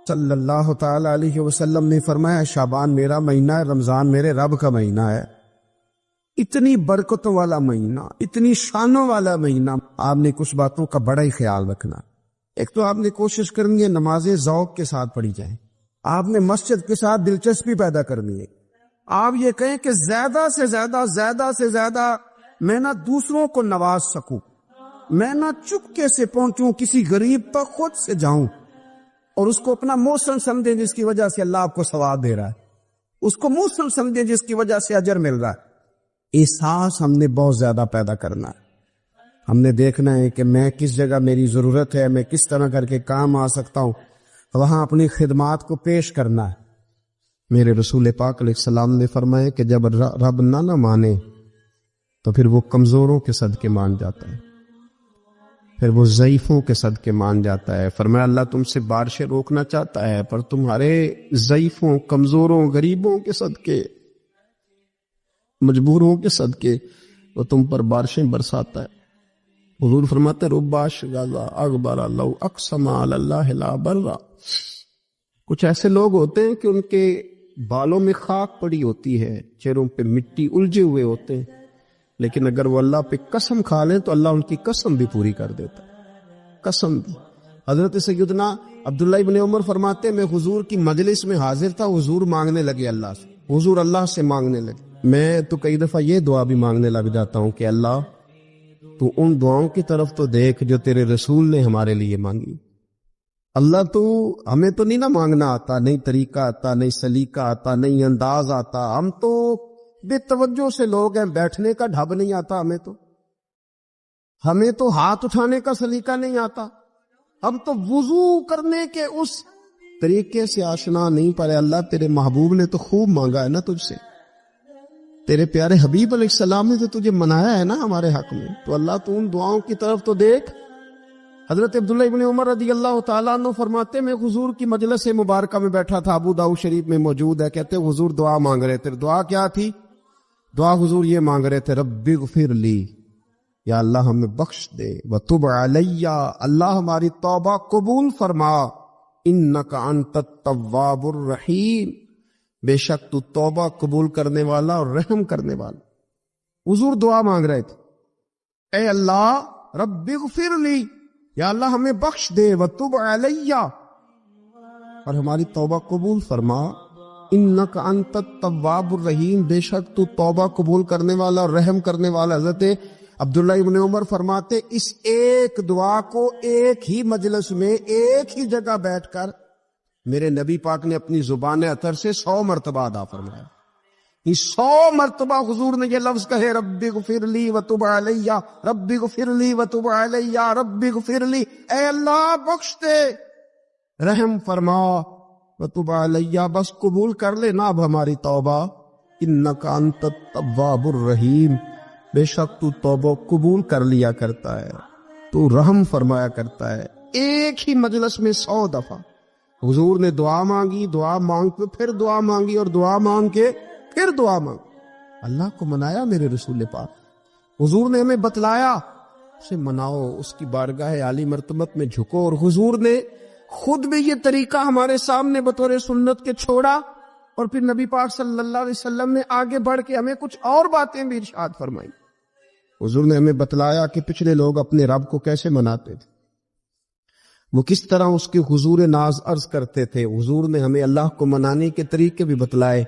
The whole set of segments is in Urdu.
صلی اللہ تعالی علیہ وسلم نے فرمایا شعبان میرا مہینہ ہے، رمضان میرے رب کا مہینہ ہے۔ اتنی برکتوں والا مہینہ، اتنی شانوں والا مہینہ، آپ نے کچھ باتوں کا بڑا ہی خیال رکھنا۔ ایک تو آپ نے کوشش کرنی ہے نمازیں ذوق کے ساتھ پڑھی جائیں، آپ نے مسجد کے ساتھ دلچسپی پیدا کرنی ہے۔ آپ یہ کہیں کہ زیادہ سے زیادہ میں نہ دوسروں کو نواز سکوں، میں نہ چپکے سے پہنچوں کسی غریب پر، خود سے جاؤں اور اس کو اپنا موسم سمجھیں جس کی وجہ سے اللہ آپ کو ثواب دے رہا ہے، اس کو موسم سمجھیں جس کی وجہ سے اجر مل رہا ہے۔ احساس ہم نے بہت زیادہ پیدا کرنا ہے۔ ہم نے دیکھنا ہے کہ میں کس جگہ میری ضرورت ہے، میں کس طرح کر کے کام آ سکتا ہوں، وہاں اپنی خدمات کو پیش کرنا ہے۔ میرے رسول پاک علیہ السلام نے فرمایا کہ جب رب نہ مانے تو پھر وہ کمزوروں کے صدقے مان جاتا ہے، پھر وہ ضعیفوں کے صدقے مان جاتا ہے۔ فرمایا اللہ تم سے بارشیں روکنا چاہتا ہے، پر تمہارے ضعیفوں، کمزوروں، غریبوں کے صدقے، مجبوروں کے صدقے وہ تم پر بارشیں برساتا ہے۔ حضور فرماتے ربا شغذا اغبر لو اقسم علی اللہ لا برا۔ کچھ ایسے لوگ ہوتے ہیں کہ ان کے بالوں میں خاک پڑی ہوتی ہے، چہروں پہ مٹی الجھے ہوئے ہوتے ہیں، لیکن اگر وہ اللہ پہ قسم کھا لیں تو اللہ ان کی قسم بھی پوری کر دیتا ہے، قسم بھی۔ حضرت سیدنا عبداللہ ابن عمر فرماتے ہیں میں حضور کی مجلس میں حاضر تھا، حضور مانگنے لگے اللہ سے، حضور اللہ سے مانگنے لگے۔ میں تو کئی دفعہ یہ دعا بھی مانگنے لگ جاتا ہوں کہ اللہ تو ان دعاؤں کی طرف تو دیکھ جو تیرے رسول نے ہمارے لیے مانگی۔ اللہ تو ہمیں تو نہیں نہ مانگنا آتا، نہیں طریقہ آتا، نہیں سلیقہ آتا، نہیں انداز آتا، ہم تو بے توجہ سے لوگ ہیں، بیٹھنے کا ڈھب نہیں آتا ہمیں تو ہاتھ اٹھانے کا سلیقہ نہیں آتا، ہم تو وضو کرنے کے اس طریقے سے آشنا نہیں پائے۔ اللہ تیرے محبوب نے تو خوب مانگا ہے نا تجھ سے، تیرے پیارے حبیب علیہ السلام نے تو تجھے منایا ہے نا ہمارے حق میں، تو اللہ تو ان دعاؤں کی طرف تو دیکھ۔ حضرت عبداللہ ابن عمر رضی اللہ تعالیٰ عنہ فرماتے میں حضور کی مجلس مبارکہ میں بیٹھا تھا، ابو داؤد شریف میں موجود ہے، کہتے حضور دعا مانگ رہے تھے۔ دعا کیا تھی؟ دعا حضور یہ مانگ رہے تھے رب اغفر لی، یا اللہ ہمیں بخش دے، وتب علیہ، اللہ ہماری توبہ قبول فرما، انک انت التواب الرحیم، بے شک تو توبہ قبول کرنے والا اور رحم کرنے والا۔ حضور دعا مانگ رہے تھے، اے اللہ رب اغفر لی، یا اللہ ہمیں بخش دے، وتب علیہ، اور ہماری توبہ قبول فرما، انک انت التواب الرحیم، بے شک تو توبہ قبول کرنے والا اور رحم کرنے والا۔ حضرت عبداللہ ابن عمر فرماتے اس ایک دعا کو ایک ہی مجلس میں ایک ہی جگہ بیٹھ کر میرے نبی پاک نے اپنی زبان اطہر سے 100 مرتبہ ادا فرمایا۔ یہ 100 مرتبہ حضور نے یہ لفظ کہے رب اغفر لی وتب علیہ، رب اغفر لی وتب علیہ، رب اغفر لی، اے اللہ بخش دے، رحم فرما، وتب علیہ، بس قبول کر لے نا اب ہماری توبہ، انک انت التواب الرحیم، بے شک تو توبہ قبول کر لیا کرتا ہے، تو رحم فرمایا کرتا ہے۔ ایک ہی مجلس میں 100 دفعہ حضور نے دعا مانگی، دعا مانگ کے پھر دعا مانگی، اور دعا مانگ کے پھر دعا مانگ، اللہ کو منایا میرے رسول پاک۔ حضور نے ہمیں بتلایا اسے مناؤ، اس کی بارگاہ عالی مرتبت میں جھکو، اور حضور نے خود بھی یہ طریقہ ہمارے سامنے بطور سنت کے چھوڑا، اور پھر نبی پاک صلی اللہ علیہ وسلم نے آگے بڑھ کے ہمیں کچھ اور باتیں بھی ارشاد فرمائی۔ حضور نے ہمیں بتلایا کہ پچھلے لوگ اپنے رب کو کیسے مناتے تھے، وہ کس طرح اس کے حضور ناز عرض کرتے تھے۔ حضور نے ہمیں اللہ کو منانے کے طریقے بھی بتلائے،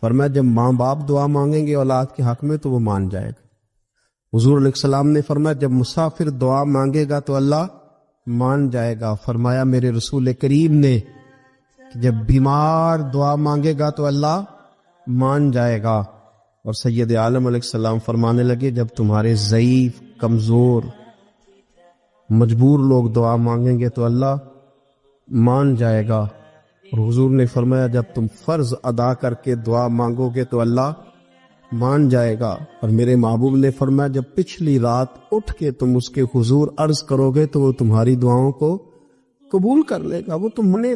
فرمایا جب ماں باپ دعا مانگیں گے اولاد کے حق میں تو وہ مان جائے گا۔ حضور علیہ السلام نے فرمایا جب مسافر دعا مانگے گا تو اللہ مان جائے گا۔ فرمایا میرے رسول کریم نے کہ جب بیمار دعا مانگے گا تو اللہ مان جائے گا۔ اور سید عالم علیہ السلام فرمانے لگے جب تمہارے ضعیف، کمزور، مجبور لوگ دعا مانگیں گے تو اللہ مان جائے گا۔ اور حضور نے فرمایا جب تم فرض ادا کر کے دعا مانگو گے تو اللہ مان جائے گا۔ اور میرے محبوب نے فرمایا جب پچھلی رات اٹھ کے تم اس کے حضور عرض کرو گے تو وہ تمہاری دعاؤں کو قبول کر لے گا، وہ تمہیں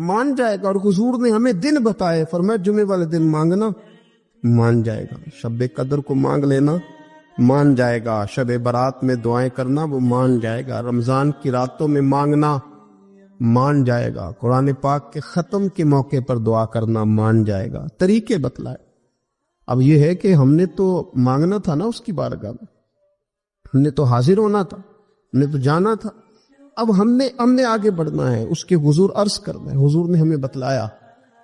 مان جائے گا۔ اور حضور نے ہمیں دن بتائے، فرمایا جمعے والے دن مانگنا مان جائے گا، شب قدر کو مانگ لینا مان جائے گا، شب برات میں دعائیں کرنا وہ مان جائے گا، رمضان کی راتوں میں مانگنا مان جائے گا، قرآن پاک کے ختم کے موقع پر دعا کرنا مان جائے گا، طریقے بتلائے۔ اب یہ ہے کہ ہم نے تو مانگنا تھا نا اس کی بارگاہ میں، ہم نے تو حاضر ہونا تھا، ہم نے تو جانا تھا، اب ہم نے آگے بڑھنا ہے، اس کے حضور عرض کرنا ہے۔ حضور نے ہمیں بتلایا،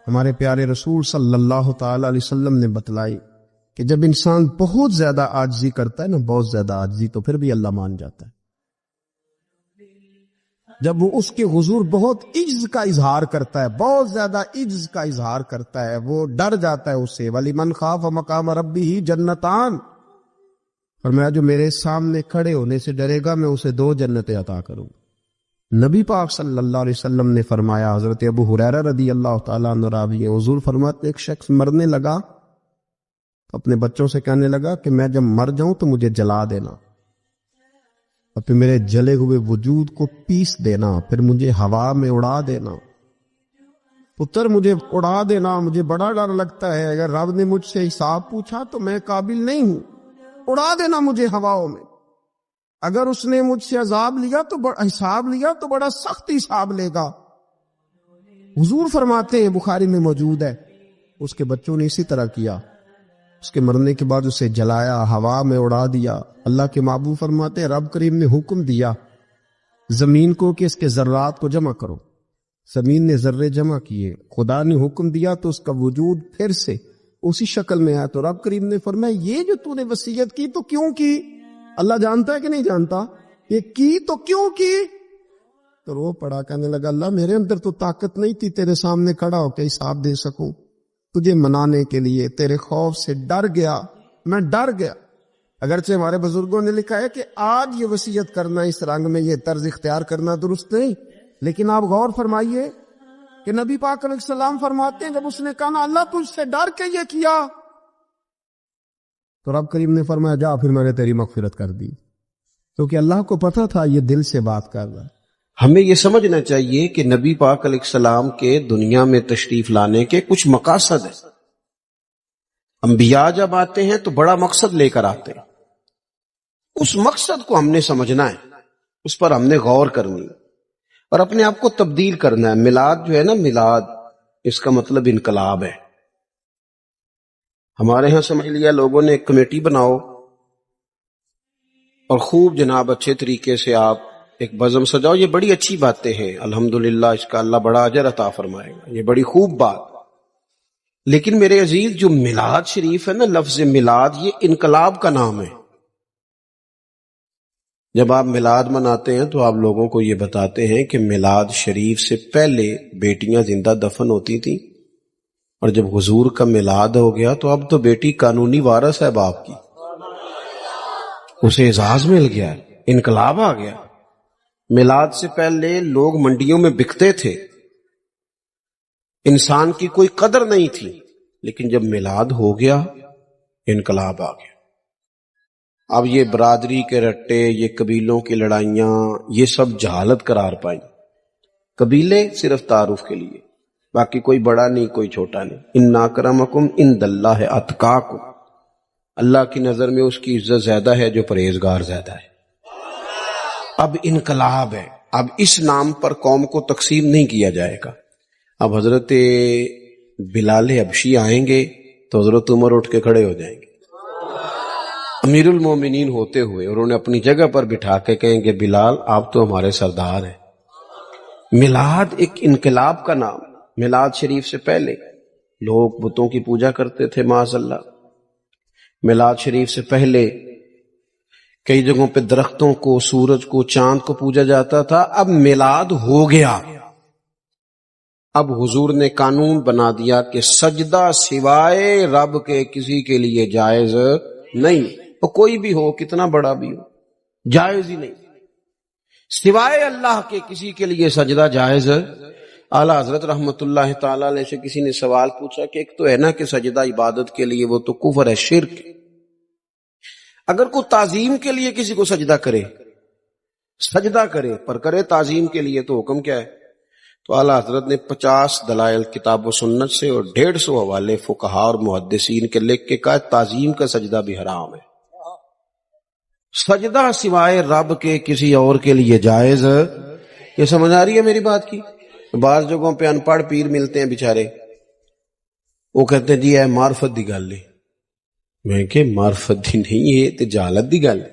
ہمارے پیارے رسول صلی اللہ تعالی علیہ وسلم نے بتلائی کہ جب انسان بہت زیادہ عاجزی کرتا ہے نا، بہت زیادہ عاجزی، تو پھر بھی اللہ مان جاتا ہے۔ جب وہ اس کے حضور بہت عجز کا اظہار کرتا ہے، بہت زیادہ عجز کا اظہار کرتا ہے، وہ ڈر جاتا ہے اس سے۔ وَلِمَنْ خَافَ مَقَامَ رَبِّهِ جَنَّتَانِ، فرمایا جو میرے سامنے کھڑے ہونے سے ڈرے گا میں اسے 2 جنتیں عطا کروں۔ نبی پاک صلی اللہ علیہ وسلم نے فرمایا، حضرت ابو ہریرہ رضی اللہ تعالیٰ عنہ راوی ہیں، حضور فرماتے ایک شخص مرنے لگا، اپنے بچوں سے کہنے لگا کہ میں جب مر جاؤں تو مجھے جلا دینا، اور پھر میرے جلے ہوئے وجود کو پیس دینا، پھر مجھے ہوا میں اڑا دینا، پتر مجھے اڑا دینا، مجھے بڑا ڈر لگتا ہے، اگر رب نے مجھ سے حساب پوچھا تو میں قابل نہیں ہوں، اڑا دینا مجھے ہواؤں میں، اگر اس نے مجھ سے عذاب لیا تو حساب لیا تو بڑا سخت حساب لے گا۔ حضور فرماتے ہیں، بخاری میں موجود ہے، اس کے بچوں نے اسی طرح کیا، اس کے مرنے کے بعد اسے جلایا، ہوا میں اڑا دیا۔ اللہ کے محبوب فرماتے ہیں رب کریم نے حکم دیا زمین کو کہ اس کے ذرات کو جمع کرو، زمین نے ذرے جمع کیے، خدا نے حکم دیا تو اس کا وجود پھر سے اسی شکل میں آیا۔ تو رب کریم نے فرمایا یہ جو تو نے وصیت کی تو کیوں کی؟ اللہ جانتا ہے کہ نہیں جانتا؟ یہ کی تو کیوں کی؟ تو رو پڑا، کہنے لگا اللہ میرے اندر تو طاقت نہیں تھی تیرے سامنے کھڑا ہو کے حساب دے سکوں، تجھے منانے کے لیے تیرے خوف سے ڈر گیا، میں ڈر گیا۔ اگرچہ ہمارے بزرگوں نے لکھا ہے کہ آج یہ وصیت کرنا، اس رنگ میں یہ طرز اختیار کرنا درست نہیں، لیکن آپ غور فرمائیے کہ نبی پاک علیہ السلام فرماتے ہیں جب اس نے کہا نا اللہ تجھ سے ڈر کے یہ کیا، تو رب کریم نے فرمایا جا پھر میں نے تیری مغفرت کر دی، کیونکہ اللہ کو پتا تھا یہ دل سے بات کر رہا ہے۔ ہمیں یہ سمجھنا چاہیے کہ نبی پاک علیہ السلام کے دنیا میں تشریف لانے کے کچھ مقاصد ہیں۔ انبیاء جب آتے ہیں تو بڑا مقصد لے کر آتے ہیں، اس مقصد کو ہم نے سمجھنا ہے، اس پر ہم نے غور کرنی اور اپنے آپ کو تبدیل کرنا ہے۔ میلاد جو ہے نا، میلاد اس کا مطلب انقلاب ہے۔ ہمارے ہاں سمجھ لیا لوگوں نے ایک کمیٹی بناؤ اور خوب جناب اچھے طریقے سے آپ ایک بزم سجاؤ، یہ بڑی اچھی باتیں ہیں، الحمدللہ اس کا اللہ بڑا اجر عطا فرمائے گا، یہ بڑی خوب بات۔ لیکن میرے عزیز جو میلاد شریف ہے نا، لفظ میلاد یہ انقلاب کا نام ہے۔ جب آپ میلاد مناتے ہیں تو آپ لوگوں کو یہ بتاتے ہیں کہ میلاد شریف سے پہلے بیٹیاں زندہ دفن ہوتی تھیں، اور جب حضور کا میلاد ہو گیا تو اب تو بیٹی قانونی وارث ہے باپ کی، اسے اعزاز مل گیا، انقلاب آ گیا۔ میلاد سے پہلے لوگ منڈیوں میں بکتے تھے، انسان کی کوئی قدر نہیں تھی، لیکن جب میلاد ہو گیا انقلاب آ گیا۔ اب یہ برادری کے رٹے، یہ قبیلوں کی لڑائیاں، یہ سب جہالت قرار پائیں۔ قبیلے صرف تعارف کے لیے، باقی کوئی بڑا نہیں کوئی چھوٹا نہیں۔ ان اکرمکم عند اللہ اتقاکم، اللہ کی نظر میں اس کی عزت زیادہ ہے جو پرہیزگار زیادہ ہے۔ اب انقلاب ہے، اب اس نام پر قوم کو تقسیم نہیں کیا جائے گا۔ اب حضرت بلال حبشی آئیں گے تو حضرت عمر اٹھ کے کھڑے ہو جائیں گے امیر المومنین ہوتے ہوئے، اور انہیں اپنی جگہ پر بٹھا کے کہیں گے بلال آپ تو ہمارے سردار ہیں۔ میلاد ایک انقلاب کا نام۔ میلاد شریف سے پہلے لوگ بتوں کی پوجا کرتے تھے، معاذ اللہ۔ میلاد شریف سے پہلے کئی جگہوں پہ درختوں کو، سورج کو، چاند کو پوجا جاتا تھا۔ اب میلاد ہو گیا، اب حضور نے قانون بنا دیا کہ سجدہ سوائے رب کے کسی کے لیے جائز نہیں، وہ کوئی بھی ہو، کتنا بڑا بھی ہو، جائز ہی نہیں، سوائے اللہ کے کسی کے لیے سجدہ جائز۔ اعلیٰ حضرت رحمت اللہ تعالی علیہ سے کسی نے سوال پوچھا کہ ایک تو ہے نا کہ سجدہ عبادت کے لیے، وہ تو کفر ہے، شرک۔ اگر کوئی تعظیم کے لیے کسی کو سجدہ کرے، سجدہ کرے پر کرے تعظیم کے لیے، تو حکم کیا ہے؟ تو اعلیٰ حضرت نے 50 دلائل کتاب و سنت سے اور 150 حوالے فقہاء اور محدثین کے لکھ کے کہا تعظیم کا سجدہ بھی حرام ہے، سجدہ سوائے رب کے کسی اور کے لیے جائز یہ سمجھ آ رہی ہے میری بات کی؟ بعض جگہوں پہ ان پڑھ پیر ملتے ہیں بیچارے، وہ کہتے ہیں جی اے معرفت دی گل ہے. میں کہ معرفت دی نہیں، یہ تے جہالت دی گل ہے،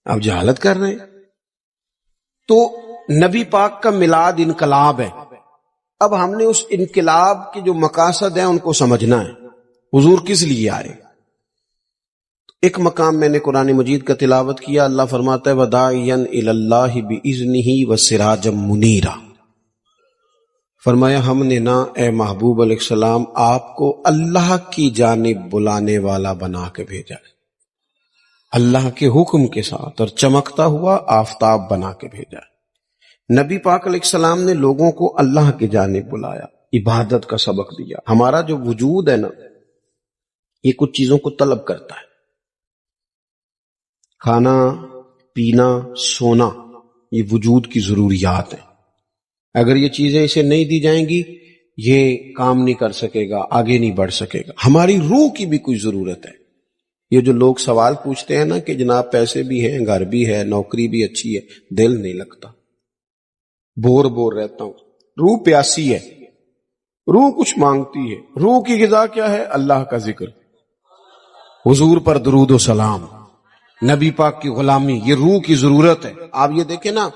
آپ جہالت کر رہے ہیں. تو نبی پاک کا میلاد انقلاب ہے. اب ہم نے اس انقلاب کے جو مقاصد ہیں ان کو سمجھنا ہے. حضور کس لیے آئے؟ ایک مقام میں نے قرآن مجید کا تلاوت کیا، اللہ فرماتا ہے وَدَاعِيًا إِلَى اللَّهِ بِإِذْنِهِ وَسِرَاجًا مُنِيرًا. فرمایا ہم نے نا اے محبوب علیہ السلام آپ کو اللہ کی جانب بلانے والا بنا کے بھیجا ہے، اللہ کے حکم کے ساتھ، اور چمکتا ہوا آفتاب بنا کے بھیجا ہے. نبی پاک علیہ السلام نے لوگوں کو اللہ کی جانب بلایا، عبادت کا سبق دیا. ہمارا جو وجود ہے نا یہ کچھ چیزوں کو طلب کرتا ہے، کھانا پینا سونا، یہ وجود کی ضروریات ہیں. اگر یہ چیزیں اسے نہیں دی جائیں گی یہ کام نہیں کر سکے گا، آگے نہیں بڑھ سکے گا. ہماری روح کی بھی کوئی ضرورت ہے. یہ جو لوگ سوال پوچھتے ہیں نا کہ جناب پیسے بھی ہیں، گھر بھی ہے، نوکری بھی اچھی ہے، دل نہیں لگتا، بور رہتا ہوں. روح پیاسی ہے، روح کچھ مانگتی ہے. روح کی غذا کیا ہے؟ اللہ کا ذکر، حضور پر درود و سلام، نبی پاک کی غلامی، یہ روح کی ضرورت ہے. آپ یہ دیکھیں نا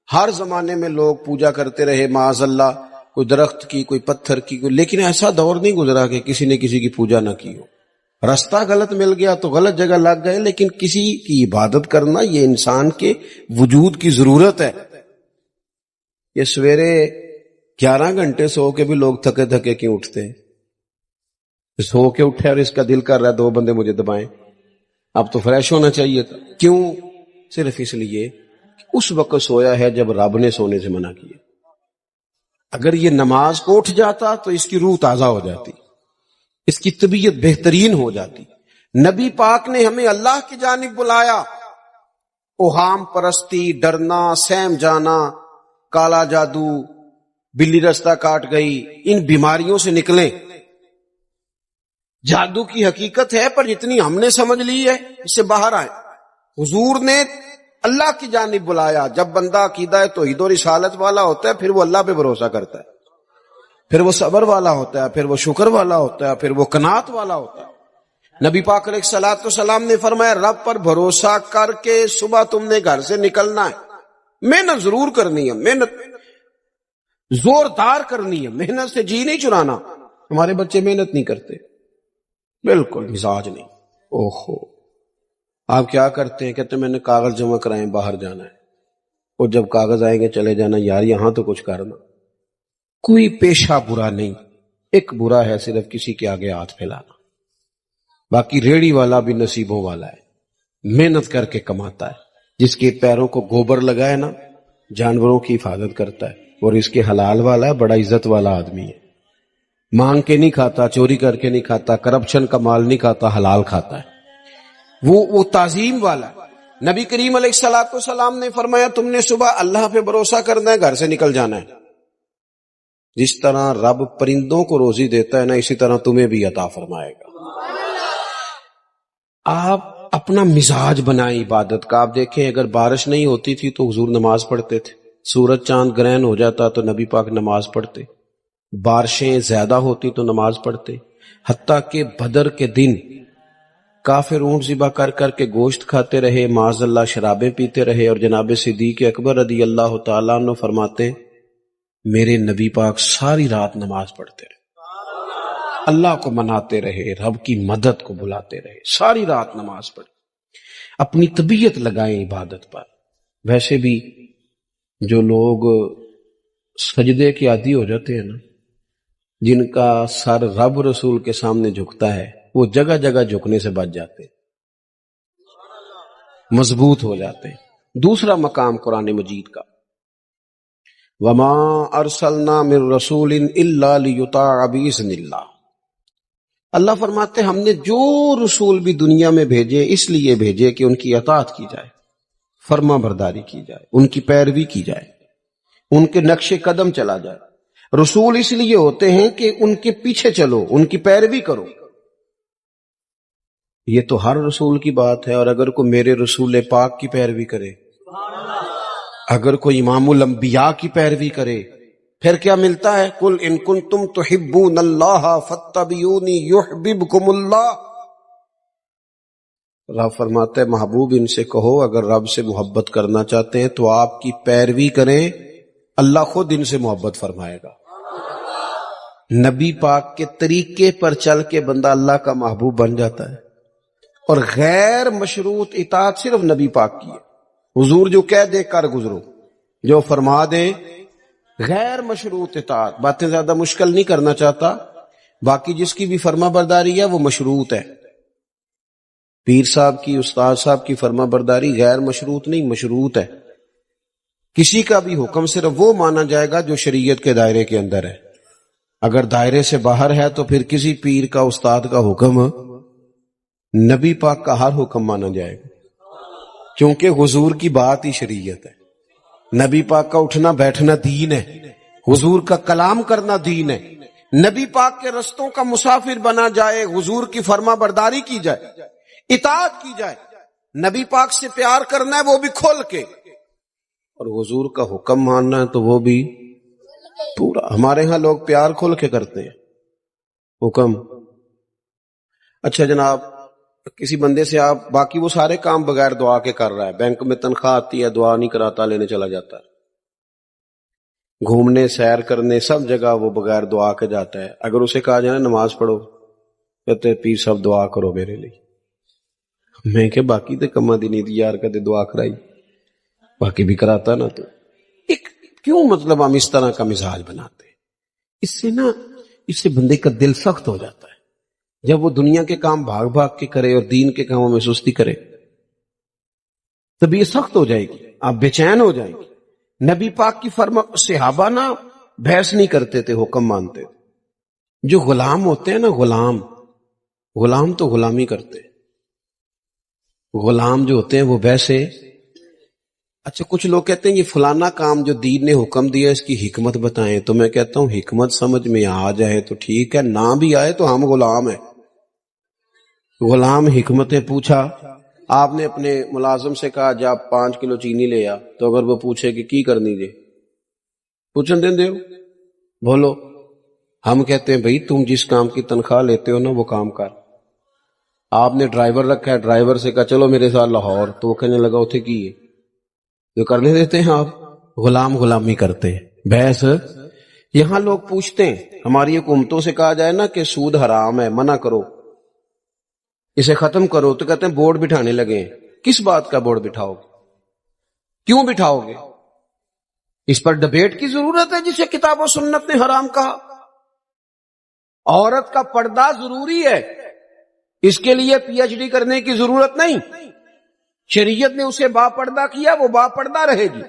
ہر زمانے میں لوگ پوجا کرتے رہے معاذ اللہ، کوئی درخت کی، کوئی پتھر کی، لیکن ایسا دور نہیں گزرا کہ کسی نے کسی کی پوجا نہ کی ہو. رستہ غلط مل گیا تو غلط جگہ لگ گئے، لیکن کسی کی عبادت کرنا یہ انسان کے وجود کی ضرورت ہے. یہ سویرے 11 گھنٹے سو کے بھی لوگ تھکے تھکے کیوں اٹھتے ہیں؟ سو کے اٹھے اور اس کا دل کر رہا ہے 2 بندے مجھے دبائیں، اب تو فریش ہونا چاہیے تھا. کیوں؟ صرف اس لیے کہ اس وقت سویا ہے جب رب نے سونے سے منع کیا. اگر یہ نماز کو اٹھ جاتا تو اس کی روح تازہ ہو جاتی، اس کی طبیعت بہترین ہو جاتی. نبی پاک نے ہمیں اللہ کی جانب بلایا. اوہام پرستی، ڈرنا، سہم جانا، کالا جادو، بلی رستہ کاٹ گئی، ان بیماریوں سے نکلیں. جادو کی حقیقت ہے پر جتنی ہم نے سمجھ لی ہے اس سے باہر آئے. حضور نے اللہ کی جانب بلایا. جب بندہ عقیدہ توحید و رسالت والا ہوتا ہے پھر وہ اللہ پہ بھروسہ کرتا ہے، پھر وہ صبر والا ہوتا ہے، پھر وہ شکر والا ہوتا ہے، پھر وہ قناعت والا ہوتا ہے. نبی پاک علیہ الصلوۃ والسلام نے فرمایا رب پر بھروسہ کر کے صبح تم نے گھر سے نکلنا ہے. محنت ضرور کرنی ہے، محنت زوردار کرنی ہے، محنت سے جی نہیں چرانا. ہمارے بچے محنت نہیں کرتے، بالکل مزاج نہیں. اوہو آپ کیا کرتے ہیں؟ کہتے ہیں میں نے کاغذ جمع کرائے، باہر جانا ہے. اور جب کاغذ آئیں گے چلے جانا. یار یہاں تو کچھ کرنا. کوئی پیشہ برا نہیں، ایک برا ہے صرف کسی کے آگے ہاتھ پھیلانا. باقی ریڑھی والا بھی نصیبوں والا ہے، محنت کر کے کماتا ہے. جس کے پیروں کو گوبر لگائے نا جانوروں کی حفاظت کرتا ہے، اور اس کے حلال والا ہے، بڑا عزت والا آدمی ہے. مانگ کے نہیں کھاتا، چوری کر کے نہیں کھاتا، کرپشن کا مال نہیں کھاتا، حلال کھاتا ہے. وہ تعظیم والا ہے. نبی کریم علیہ الصلوۃ والسلام نے فرمایا تم نے صبح اللہ پہ بھروسہ کرنا ہے، گھر سے نکل جانا ہے. جس طرح رب پرندوں کو روزی دیتا ہے نا اسی طرح تمہیں بھی عطا فرمائے گا. آپ اپنا مزاج بنائیں عبادت کا. آپ دیکھیں اگر بارش نہیں ہوتی تھی تو حضور نماز پڑھتے تھے، سورج چاند گرہن ہو جاتا تو نبی پاک نماز پڑھتے، بارشیں زیادہ ہوتی تو نماز پڑھتے. حتیٰ کہ بدر کے دن کافر اونٹ ذبح کر کر کے گوشت کھاتے رہے، معاذ اللہ شرابیں پیتے رہے، اور جناب صدیق اکبر رضی اللہ تعالیٰ عنہ فرماتے میرے نبی پاک ساری رات نماز پڑھتے رہے، اللہ کو مناتے رہے، رب کی مدد کو بلاتے رہے، ساری رات نماز پڑھے. اپنی طبیعت لگائیں عبادت پر. ویسے بھی جو لوگ سجدے کے عادی ہو جاتے ہیں نا، جن کا سر رب رسول کے سامنے جھکتا ہے، وہ جگہ جگہ جھکنے سے بچ جاتے ہیں، مضبوط ہو جاتے ہیں. دوسرا مقام قرآن مجید کا وما ارسلنا من رسول الا لیطاع باذن اللہ. اللہ فرماتے ہم نے جو رسول بھی دنیا میں بھیجے اس لیے بھیجے کہ ان کی اطاعت کی جائے، فرما برداری کی جائے، ان کی پیروی کی جائے، ان کے نقش قدم چلا جائے. رسول اس لیے ہوتے ہیں کہ ان کے پیچھے چلو، ان کی پیروی کرو. یہ تو ہر رسول کی بات ہے. اور اگر کوئی میرے رسول پاک کی پیروی کرے، اگر کوئی امام الانبیاء کی پیروی کرے پھر کیا ملتا ہے؟ قل ان کنتم تحبون اللہ فاتبعونی یحببکم اللہ. رب فرماتا ہے محبوب ان سے کہو اگر رب سے محبت کرنا چاہتے ہیں تو آپ کی پیروی کریں، اللہ خود ان سے محبت فرمائے گا. نبی پاک کے طریقے پر چل کے بندہ اللہ کا محبوب بن جاتا ہے. اور غیر مشروط اطاعت صرف نبی پاک کی ہے. حضور جو کہہ دے کر گزرو، جو فرما دے. غیر مشروط اطاعت باتیں زیادہ مشکل نہیں کرنا چاہتا، باقی جس کی بھی فرما برداری ہے وہ مشروط ہے. پیر صاحب کی، استاد صاحب کی فرما برداری غیر مشروط نہیں، مشروط ہے. کسی کا بھی حکم صرف وہ مانا جائے گا جو شریعت کے دائرے کے اندر ہے. اگر دائرے سے باہر ہے تو پھر کسی پیر کا، استاد کا حکم نبی پاک کا ہر حکم مانا جائے گا، کیونکہ حضور کی بات ہی شریعت ہے. نبی پاک کا اٹھنا بیٹھنا دین ہے، حضور کا کلام کرنا دین ہے. نبی پاک کے رستوں کا مسافر بنا جائے، حضور کی فرما برداری کی جائے، اطاعت کی جائے. نبی پاک سے پیار کرنا ہے وہ بھی کھول کے، اور حضور کا حکم ماننا ہے تو وہ بھی پورا. ہمارے ہاں لوگ پیار کھول کے کرتے ہیں، حکم. اچھا جناب، کسی بندے سے آپ باقی وہ سارے کام بغیر دعا کے کر رہا ہے، بینک میں تنخواہ آتی ہے دعا نہیں کراتا، لینے چلا جاتا ہے. گھومنے، سیر کرنے، سب جگہ وہ بغیر دعا کے جاتا ہے. اگر اسے کہا جائے نماز پڑھو، کہتے پیر صاحب دعا کرو میرے لیے. میں کہ باقی تے کما دی نہیں دی یار، کہتے دعا کرائی، باقی بھی کراتا نا. تو کیوں مطلب ہم اس طرح کا مزاج بناتے ہیں؟ اس سے بندے کا دل سخت ہو جاتا ہے. جب وہ دنیا کے کام بھاگ بھاگ کے کرے اور دین کے کاموں میں سستی کرے تب یہ سخت ہو جائے گی، آپ بے چین ہو جائیں گے. نبی پاک کی فرما، صحابہ نا بحث نہیں کرتے تھے، حکم مانتے تھے. جو غلام ہوتے ہیں نا، غلام تو غلامی کرتے. غلام جو ہوتے ہیں وہ ویسے. اچھا کچھ لوگ کہتے ہیں یہ فلانا کام جو دین نے حکم دیا اس کی حکمت بتائیں، تو میں کہتا ہوں حکمت سمجھ میں آ جائے تو ٹھیک ہے، نہ بھی آئے تو ہم غلام ہیں. غلام حکمتیں پوچھا، آپ نے اپنے ملازم سے کہا جا 5 کلو چینی لے آ، تو اگر وہ پوچھے کہ کی کرنی جے، پوچھن دیں دیو بولو. ہم کہتے ہیں بھئی تم جس کام کی تنخواہ لیتے ہو نا وہ کام کر. آپ نے ڈرائیور رکھا ہے، ڈرائیور سے کہا چلو میرے ساتھ لاہور، تو وہ کہنے لگا اتھے کی ہے، جو کرنے دیتے ہیں. آپ غلامی کرتے ہیں، بحث. یہاں لوگ پوچھتے ہیں، ہماری حکومتوں سے کہا جائے نا کہ سود حرام ہے، منع کرو، اسے ختم کرو، تو کہتے ہیں بورڈ بٹھانے لگے ہیں. کس بات کا بورڈ بٹھاؤ گے؟ کیوں بٹھاؤ گے؟ اس پر ڈبیٹ کی ضرورت ہے جسے کتاب و سنت نے حرام کہا. عورت کا پردہ ضروری ہے، اس کے لیے پی ایچ ڈی کرنے کی ضرورت نہیں. شریعت نے اسے با پردہ کیا، وہ با پردہ رہے گی.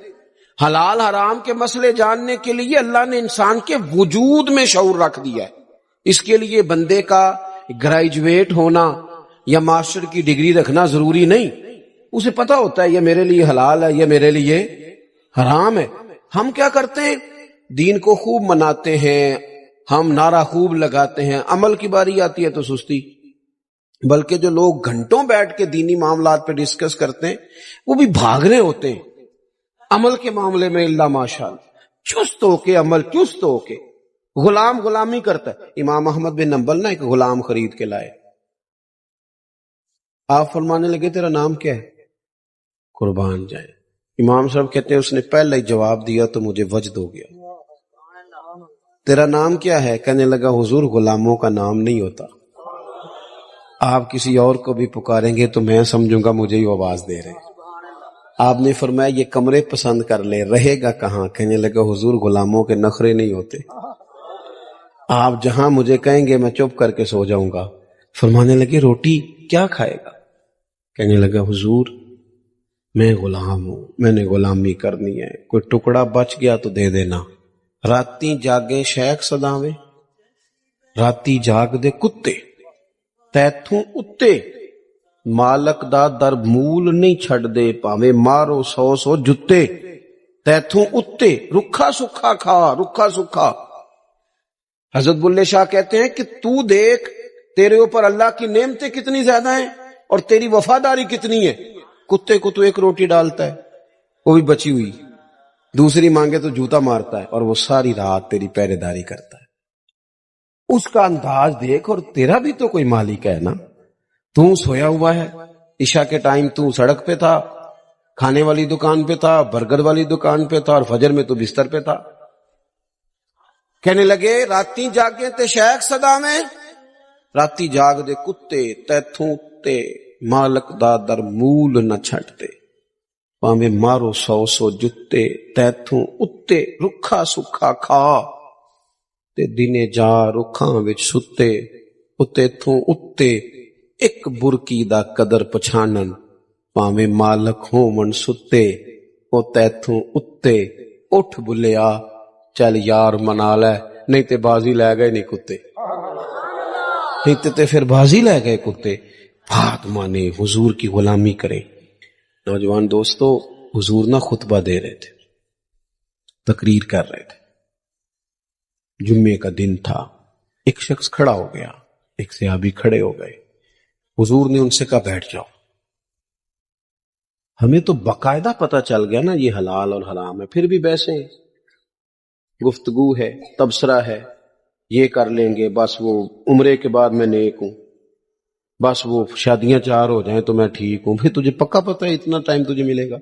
حلال حرام کے مسئلے جاننے کے لیے اللہ نے انسان کے وجود میں شعور رکھ دیا ہے. اس کے لیے بندے کا گریجویٹ ہونا یا ماسٹر کی ڈگری رکھنا ضروری نہیں. اسے پتا ہوتا ہے یہ میرے لیے حلال ہے، یہ میرے لیے حرام ہے. ہم کیا کرتے ہیں؟ دین کو خوب مناتے ہیں، ہم نعرہ خوب لگاتے ہیں، عمل کی باری آتی ہے تو سستی. بلکہ جو لوگ گھنٹوں بیٹھ کے دینی معاملات پہ ڈسکس کرتے ہیں وہ بھی بھاگ رہے ہوتے ہیں. عمل کے معاملے میں اللہ ماشاءاللہ چست ہو کے، عمل چست ہو کے. غلامی کرتا ہے. امام احمد بن حنبل نا ایک غلام خرید کے لائے. آپ فرمانے لگے تیرا نام کیا ہے؟ قربان جائیں. امام صاحب کہتے ہیں اس نے پہلے ہی جواب دیا تو مجھے وجد ہو گیا. تیرا نام کیا ہے؟ کہنے لگا حضور غلاموں کا نام نہیں ہوتا، آپ کسی اور کو بھی پکاریں گے تو میں سمجھوں گا مجھے ہی آواز دے رہے. آپ نے فرمایا یہ کمرے پسند کر لے، رہے گا کہاں؟ کہنے لگا حضور غلاموں کے نخرے نہیں ہوتے، آپ جہاں مجھے کہیں گے میں چپ کر کے سو جاؤں گا. فرمانے لگے روٹی کیا کھائے گا؟ کہنے لگا حضور میں غلام ہوں، میں نے غلامی کرنی ہے، کوئی ٹکڑا بچ گیا تو دے دینا. راتی جاگے شیخ صداویں، راتی جاگ دے کتے تیتھوں اتے، مالک دا در مول نہیں چھڑ دے، پاویں مارو 100 جتے. تیتھوں اتے رکھا سکھا کھا، رکھا سکھا. حضرت بلے شاہ کہتے ہیں کہ تو دیکھ تیرے اوپر اللہ کی نعمتیں کتنی زیادہ ہیں اور تیری وفاداری کتنی ہے. کتے کو تو ایک روٹی ڈالتا ہے وہ بھی بچی ہوئی، دوسری مانگے تو جوتا مارتا ہے، اور وہ ساری رات تیری پہرے داری کرتا ہے۔ اس کا انداز دیکھ، اور تیرا بھی تو کوئی مالک ہے نا۔ تو سویا ہوا ہے، عشاء کے ٹائم تو سڑک پہ تھا، کھانے والی دکان پہ تھا، برگر والی دکان پہ تھا، اور فجر میں تو بستر پہ تھا۔ کہنے لگے راتی جاگے تے شیخ صدا میں، راتی جاگ دے کتے تیتھوں تے مالک دا در مول نہ چھٹتے، پاویں مارو 100 جتے تیتھوں اتے رکھا سکھا کھا، تے دنے جا رکھاں وچ ستے اتے تھوں اتے ایک برکی دا قدر پچھانن، پاویں مالک ہون ستے او تیتھوں اتے اٹھ بلیا چل یار منا لے، نہیں تے بازی لے گئے نہیں کتے، نہیں تے پھر بازی لے گئے کتے۔ بات مانے، حضور کی غلامی کریں۔ نوجوان دوستو، حضور نہ خطبہ دے رہے تھے، تقریر کر رہے تھے، جمعے کا دن تھا، ایک شخص کھڑا ہو گیا، ایک صحابی کھڑے ہو گئے، حضور نے ان سے کہا بیٹھ جاؤ۔ ہمیں تو باقاعدہ پتہ چل گیا نا یہ حلال اور حرام ہے، پھر بھی بیسے ہیں، گفتگو ہے، تبصرہ ہے، یہ کر لیں گے، بس وہ عمرے کے بعد میں نیک ہوں، بس وہ شادیاں 4 ہو جائیں تو میں ٹھیک ہوں۔ پھر تجھے پکا پتہ ہے اتنا ٹائم تجھے ملے گا؟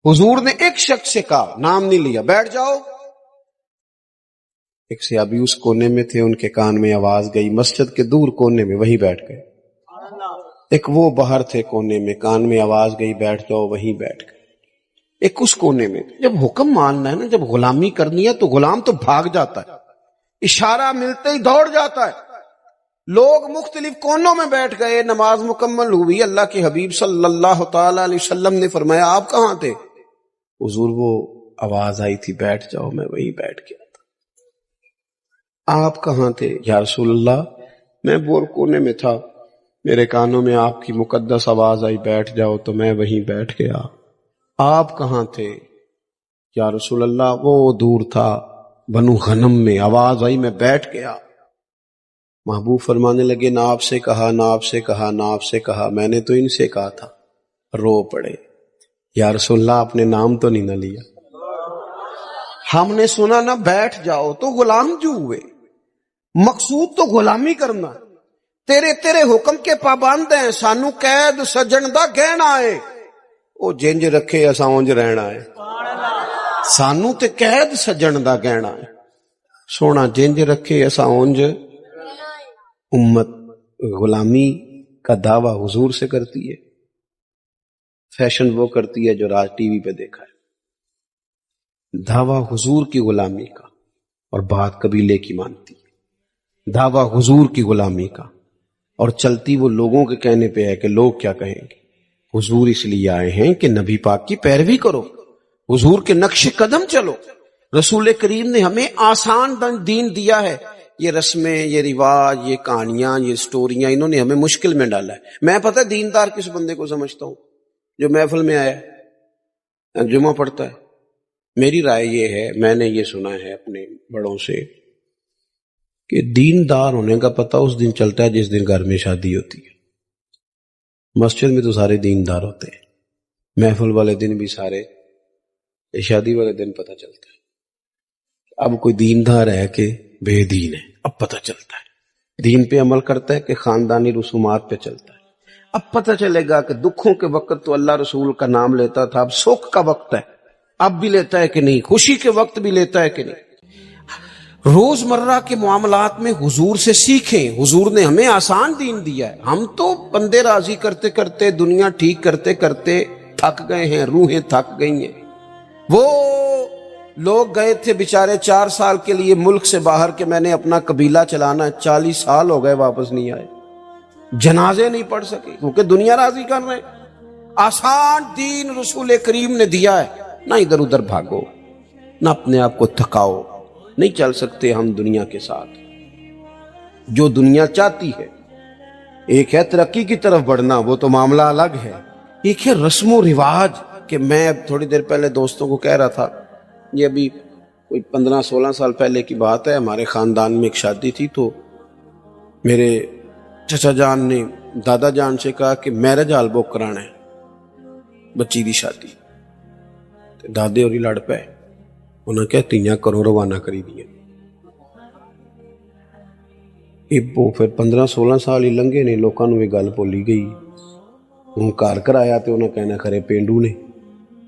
حضور نے ایک شخص سے کہا، نام نہیں لیا، بیٹھ جاؤ۔ ایک صحابی اس کونے میں تھے، ان کے کان میں آواز گئی، مسجد کے دور کونے میں، وہیں بیٹھ گئے۔ ایک وہ باہر تھے کونے میں، کان میں آواز گئی بیٹھ جاؤ، وہیں بیٹھ گئے۔ ایک اس کونے میں۔ جب حکم ماننا ہے نا، جب غلامی کرنی ہے تو غلام تو بھاگ جاتا ہے، اشارہ ملتے ہی دوڑ جاتا ہے۔ لوگ مختلف کونوں میں بیٹھ گئے، نماز مکمل ہوئی، اللہ کے حبیب صلی اللہ تعالی علیہ وسلم نے فرمایا آپ کہاں تھے؟ حضور وہ آواز آئی تھی بیٹھ جاؤ، میں وہیں بیٹھ گیا تھا۔ آپ کہاں تھے؟ یا رسول اللہ میں بور کونے میں تھا، میرے کانوں میں آپ کی مقدس آواز آئی بیٹھ جاؤ تو میں وہیں بیٹھ گیا۔ آپ کہاں تھے؟ یا رسول اللہ وہ دور تھا، بنو غنم میں، آواز آئی میں بیٹھ گیا۔ محبوب فرمانے لگے نہ آپ سے کہا، نہ آپ سے کہا، نہ آپ سے کہا، میں نے تو ان سے کہا تھا۔ رو پڑے، یا رسول اللہ آپ نے نام تو نہیں نہ لیا، ہم نے سنا نہ بیٹھ جاؤ تو غلام جو ہوئے، مقصود تو غلامی کرنا، تیرے حکم کے پابند ہیں، سانو قید سجن دا گہنا ہے، او جنج رکھے اساں اونج رہنا ہے، سانو تے قید سجن دا گہنا ہے، سونا جنج رکھے اساں اونج۔ امت غلامی کا دعویٰ حضور سے کرتی ہے، فیشن وہ کرتی ہے جو راج ٹی وی پہ دیکھا ہے۔ دعویٰ حضور کی غلامی کا، اور بات قبیلے کی مانتی ہے، دعویٰ حضور کی غلامی کا، اور چلتی وہ لوگوں کے کہنے پہ ہے کہ لوگ کیا کہیں گے۔ حضور اس لیے آئے ہیں کہ نبی پاک کی پیروی کرو، حضور کے نقش قدم چلو۔ رسول کریم نے ہمیں آسان دین دیا ہے، یہ رسمیں، یہ رواج، یہ کہانیاں، یہ سٹوریاں، انہوں نے ہمیں مشکل میں ڈالا ہے۔ میں پتہ دیندار کس بندے کو سمجھتا ہوں؟ جو محفل میں آیا، جمعہ پڑھتا ہے۔ میری رائے یہ ہے، میں نے یہ سنا ہے اپنے بڑوں سے، کہ دیندار ہونے کا پتہ اس دن چلتا ہے جس دن گھر میں شادی ہوتی ہے۔ مسجد میں تو سارے دیندار ہوتے ہیں، محفل والے دن بھی سارے، شادی والے دن پتہ چلتا ہے اب کوئی دیندار ہے کہ بے دین ہے، اب پتہ چلتا ہے، دین پہ عمل کرتا ہے کہ خاندانی رسومات پہ چلتا ہے۔ اب پتہ چلے گا کہ دکھوں کے وقت تو اللہ رسول کا نام لیتا تھا، اب سکھ کا وقت ہے، اب بھی لیتا ہے کہ نہیں، خوشی کے وقت بھی لیتا ہے کہ نہیں۔ روزمرہ کے معاملات میں حضور سے سیکھیں، حضور نے ہمیں آسان دین دیا ہے۔ ہم تو بندے راضی کرتے کرتے، دنیا ٹھیک کرتے کرتے تھک گئے ہیں، روحیں تھک گئی ہیں۔ وہ لوگ گئے تھے بیچارے 4 سال کے لیے ملک سے باہر کہ میں نے اپنا قبیلہ چلانا ہے، 40 سال ہو گئے واپس نہیں آئے، جنازے نہیں پڑھ سکے، کیونکہ دنیا راضی کر رہے ہیں۔ آسان دین رسول کریم نے دیا ہے، نہ ادھر ادھر بھاگو، نہ اپنے آپ کو تھکاؤ، نہیں چل سکتے ہم دنیا کے ساتھ۔ جو دنیا چاہتی ہے، ایک ہے ترقی کی طرف بڑھنا، وہ تو معاملہ الگ ہے، ایک ہے رسم و رواج۔ کہ میں اب تھوڑی دیر پہلے دوستوں کو کہہ رہا تھا، یہ ابھی کوئی 15-16 سال پہلے کی بات ہے، ہمارے خاندان میں ایک شادی تھی، تو میرے چچا جان نے دادا جان سے کہا کہ میرج ہال بک کرانا ہے بچی دی شادی۔ ਤੇ ਦਾਦੇ ਹੋਰੀ ਲੜ ਪਏ। ਉਹਨਾਂ ਕਿਹਾ ਧੀਆਂ ਘਰੋਂ ਰਵਾਨਾ ਕਰੀ ਦੀਆਂ। ਇਹ ਫਿਰ 15-16 ਸਾਲ ਹੀ ਲੰਘੇ ਨੇ, ਲੋਕਾਂ ਨੂੰ ਇਹ ਗੱਲ ਭੁੱਲੀ ਗਈ। ਹੁਣ ਘਰ ਕਰਾਇਆ ਤੇ ਉਹਨਾਂ ਕਹਿਣਾ ਖਰੇ ਪੇਂਡੂ ਨੇ,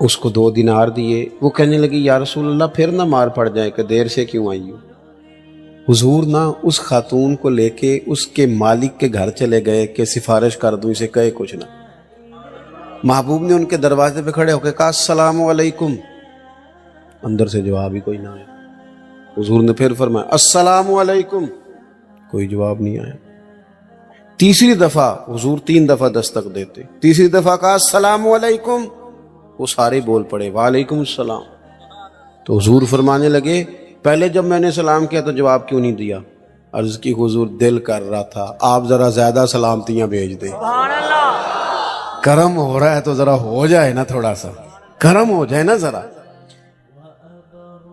اس کو 2 دینار دیے. وہ کہنے لگی یا رسول اللہ پھر نہ مار پڑ جائے کہ دیر سے کیوں آئی ہو. حضور نہ اس خاتون کو لے کے اس کے مالک کے گھر چلے گئے کہ سفارش کر دوں اسے کہے کچھ نہ. محبوب نے ان کے دروازے پہ کھڑے ہو کے کہا السلام علیکم. اندر سے جواب ہی کوئی نہ آیا. حضور نے پھر فرمایا السلام علیکم. کوئی جواب نہیں آیا. تیسری دفعہ حضور 3 دفعہ دستک دیتے. تیسری دفعہ کہا السلام علیکم. وہ سارے بول پڑے وعلیکم السلام. تو حضور فرمانے لگے پہلے جب میں نے سلام کیا تو جواب کیوں نہیں دیا؟ عرض کی حضور دل کر رہا تھا آپ ذرا زیادہ سلامتیاں بھیج دیں. کرم ہو رہا ہے تو ذرا ہو جائے نا، تھوڑا سا کرم ہو جائے نا ذرا.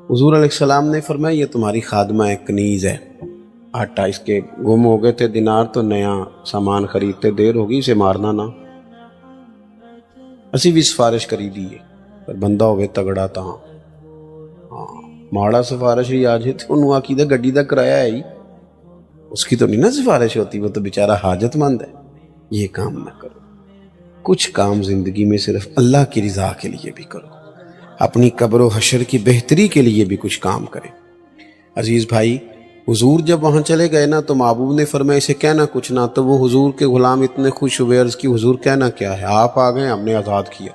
حضور علیہ السلام نے فرمایا یہ تمہاری خادمہ ہے کنیز ہے، آٹا اس کے گم ہو گئے تھے دینار تو نیا سامان خریدتے دیر ہوگی اسے مارنا نہ. اسی بھی سفارش کری دی ہے پر بندہ ہوئے تگڑا تھا. ہاں ماڑا سفارش ہی آج تو انہوں آکیدہ گڈی دا کرایہ ہے ہی، اس کی تو نہیں نا سفارش ہوتی، وہ تو بیچارہ حاجت مند ہے. یہ کام نہ کرو. کچھ کام زندگی میں صرف اللہ کی رضا کے لیے بھی کرو، اپنی قبر و حشر کی بہتری کے لیے بھی کچھ کام کریں. عزیز بھائی حضور جب وہاں چلے گئے نا تو محبوب نے فرمایا اسے کہنا کچھ نہ. تو وہ حضور کے غلام اتنے خوش ہوئے، عرض کی حضور کہنا کیا ہے؟ آپ آ گئے ہم نے آزاد کیا.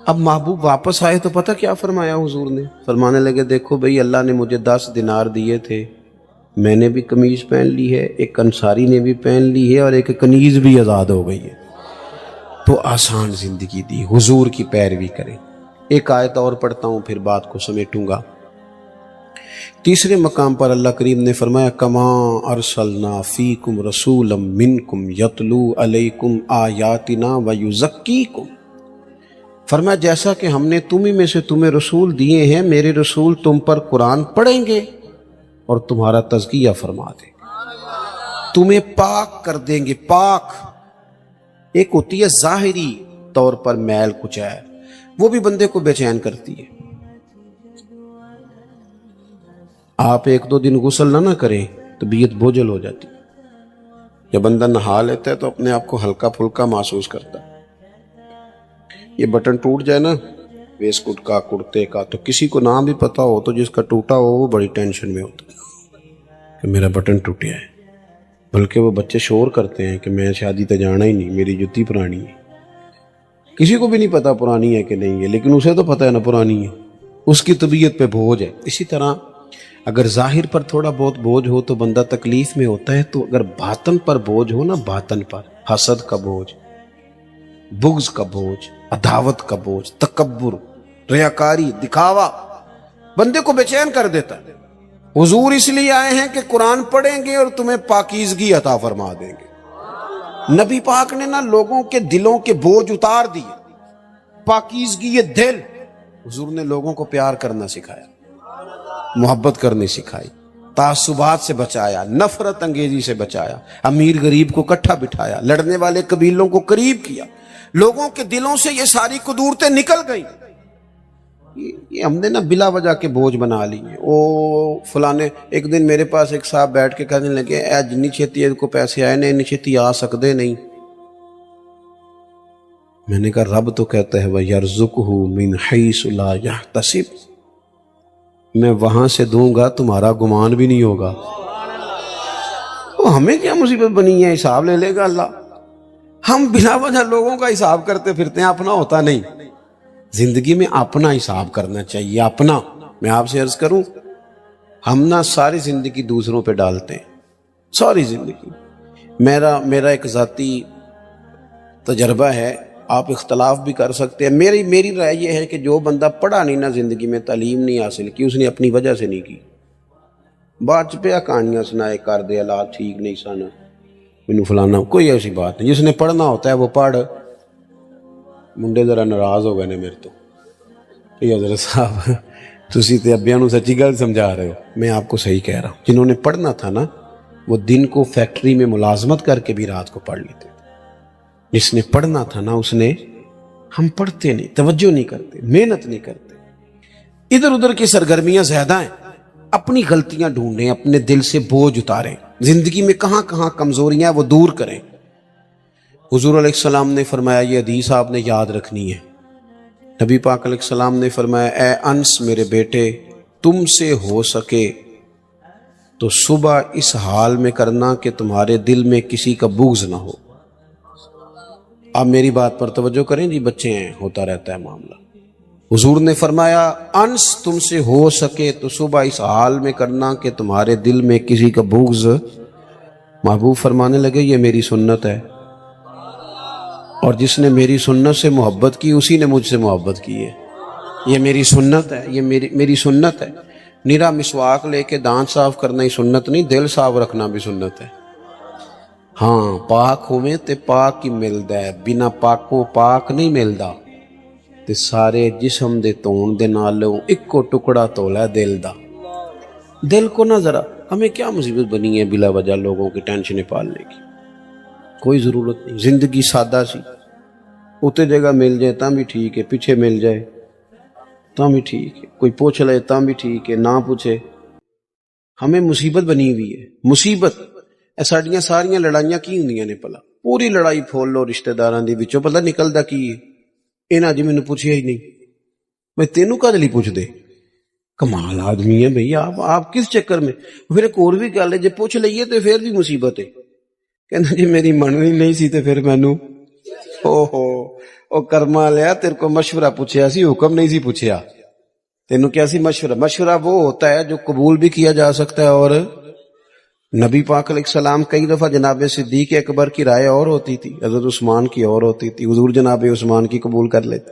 اب محبوب واپس آئے تو پتہ کیا فرمایا حضور نے؟ فرمانے لگے دیکھو بھئی اللہ نے مجھے 10 دینار دیے تھے، میں نے بھی قمیض پہن لی ہے، ایک انصاری نے بھی پہن لی ہے اور ایک کنیز بھی آزاد ہو گئی ہے. تو آسان زندگی دی. حضور کی پیروی کریں. ایک آیت اور پڑھتا ہوں پھر بات کو سمیٹوں گا. تیسرے مقام پر اللہ کریم نے فرمایا کما ارسلنا فیکم رسولا منکم یتلو علیکم آیاتنا ویزکیکم. فرمایا جیسا کہ ہم نے تمہیں میں سے تمہیں رسول دیے ہیں، میرے رسول تم پر قرآن پڑھیں گے اور تمہارا تزکیہ فرما دیں گے، تمہیں پاک کر دیں گے. پاک ایک ہوتی ہے ظاہری طور پر میل کچھ ہے، وہ بھی بندے کو بے چین کرتی ہے. آپ 1-2 دن غسل نہ کریں طبیعت بوجھل ہو جاتی. جب بندہ نہا لیتا ہے تو اپنے آپ کو ہلکا پھلکا محسوس کرتا ہے. یہ بٹن ٹوٹ جائے نا ویسٹ کوٹ کا کرتے کا تو کسی کو نام بھی پتا ہو تو جس کا ٹوٹا ہو وہ بڑی ٹینشن میں ہوتا ہے کہ میرا بٹن ٹوٹیا ہے. بلکہ وہ بچے شور کرتے ہیں کہ میں شادی تے جانا ہی نہیں، میری جتی پرانی ہے. کسی کو بھی نہیں پتا پرانی ہے کہ نہیں ہے، لیکن اسے تو پتا ہے نا پرانی ہے، اس کی طبیعت پہ بوجھ ہے. اسی طرح اگر ظاہر پر تھوڑا بہت بوجھ ہو تو بندہ تکلیف میں ہوتا ہے، تو اگر باطن پر بوجھ ہو نا، باطن پر حسد کا بوجھ، بغض کا بوجھ، عداوت کا بوجھ، تکبر، ریاکاری، دکھاوا بندے کو بے چین کر دیتا ہے. حضور اس لیے آئے ہیں کہ قرآن پڑھیں گے اور تمہیں پاکیزگی عطا فرما دیں گے. نبی پاک نے نا لوگوں کے دلوں کے بوجھ اتار دیے. پاکیزگی یہ دل. حضور نے لوگوں کو پیار کرنا سکھایا، محبت کرنی سکھائی، تعصبات سے بچایا، نفرت انگیزی سے بچایا، امیر غریب کو اکٹھا بٹھایا، لڑنے والے قبیلوں کو قریب کیا. لوگوں کے دلوں سے یہ ساری قدورتیں نکل گئیں. یہ ہم نے نا بلا وجہ کے بوجھ بنا لی ہیں. او فلانے ایک دن میرے پاس ایک صاحب بیٹھ کے کہنے لگے اے جنی چھیتی ہے کو پیسے آئے نہیں، انی چھیتی آ سکتے نہیں. میں نے کہا رب تو کہتا ہے وَيَرْزُقْهُ مِنْ حَيْثُ لَا يَحْتَسِبُ. میں وہاں سے دوں گا تمہارا گمان بھی نہیں ہوگا. ہمیں کیا مصیبت بنی ہے، حساب لے لے گا اللہ. ہم بلا وجہ لوگوں کا حساب کرتے پھرتے ہیں، اپنا ہوتا نہیں. زندگی میں اپنا حساب کرنا چاہیے. اپنا میں آپ سے عرض کروں، ہم نا ساری زندگی دوسروں پہ ڈالتے ہیں، ساری زندگی. میرا ایک ذاتی تجربہ ہے، آپ اختلاف بھی کر سکتے ہیں. میری رائے یہ ہے کہ جو بندہ پڑھا نہیں نا زندگی میں، تعلیم نہیں حاصل کی، اس نے اپنی وجہ سے نہیں کی. بعد پہ کہانیاں سنائے کر دے حالات ٹھیک نہیں سن مینوں فلانا، کوئی ایسی بات نہیں. جس نے پڑھنا ہوتا ہے وہ پڑھ. منڈے ذرا ناراض ہو گئے نے میرے تو یہ حضرت صاحب تسی تے ابیاں نوں سچی گل سمجھا رہے ہو. میں آپ کو صحیح کہہ رہا ہوں. جنہوں نے پڑھنا تھا نا وہ دن کو فیکٹری میں ملازمت کر کے بھی رات کو پڑھ لیتے. جس نے پڑھنا تھا نا اس نے، ہم پڑھتے نہیں، توجہ نہیں کرتے، محنت نہیں کرتے، ادھر ادھر کی سرگرمیاں زیادہ ہیں. اپنی غلطیاں ڈھونڈیں، اپنے دل سے بوجھ اتاریں، زندگی میں کہاں کہاں کمزوریاں وہ دور کریں. حضور علیہ السلام نے فرمایا یہ حدیث آپ نے یاد رکھنی ہے. نبی پاک علیہ السلام نے فرمایا اے انس میرے بیٹے تم سے ہو سکے تو صبح اس حال میں کرنا کہ تمہارے دل میں کسی کا بغض نہ ہو. آپ میری بات پر توجہ کریں جی، بچے ہیں ہوتا رہتا ہے معاملہ. حضور نے فرمایا انس تم سے ہو سکے تو صبح اس حال میں کرنا کہ تمہارے دل میں کسی کا بغض. محبوب فرمانے لگے یہ میری سنت ہے، اور جس نے میری سنت سے محبت کی اسی نے مجھ سے محبت کی ہے. یہ میری سنت ہے، یہ میری سنت ہے. نیرا مسواک لے کے دانت صاف کرنا ہی سنت نہیں، دل صاف رکھنا بھی سنت ہے. ہاں پاک ہوئے تے پاک ہی ملدا ہے، بنا پاکوں پاک نہیں ملدا. تے سارے جسم دے تون دے نالوں اکو ٹکڑا تولا دل دا. دل کو نہ ذرا، ہمیں کیا مصیبت بنی ہے بلا وجہ لوگوں کی ٹینشنیں پالنے کی، کوئی ضرورت نہیں. زندگی سادہ سی، اتنے جگہ مل جائے تاں بھی ٹھیک ہے، پیچھے مل جائے تاں بھی ٹھیک ہے، کوئی پوچھ لے تاں بھی ٹھیک ہے، نہ پوچھے. ہمیں مصیبت بنی ہوئی ہے، مصیبت. ساڈیاں ساریاں لڑائیاں کی ہوندیاں نے پلا، پوری لڑائی پھول لو رشتہ داراں دی وچوں پتہ نکلدا کی ہے. انہاں جی مینوں پوچھیا ہی نہیں، میں تینوں کدے لئی پوچھ دے. کمال آدمی ہے بھئی آپ کس چکر میں. پھر ایک اور بھی گل ہے جے پوچھ لئیے تے پھر بھی مصیبت ہے. کہنا جی میری مننی نہیں سی تے پھر مینوں او کرما لیا تیرے کو مشورہ پوچھیا سی، حکم نہیں سی پوچھیا. تینوں کیا سی مشورہ وہ ہوتا ہے جو قبول بھی کیا جا سکتا ہے. اور نبی پاک علیہ السلام کئی دفعہ جناب صدیق اکبر کی رائے اور ہوتی تھی، حضرت عثمان کی اور ہوتی تھی، حضور جناب عثمان کی قبول کر لیتے.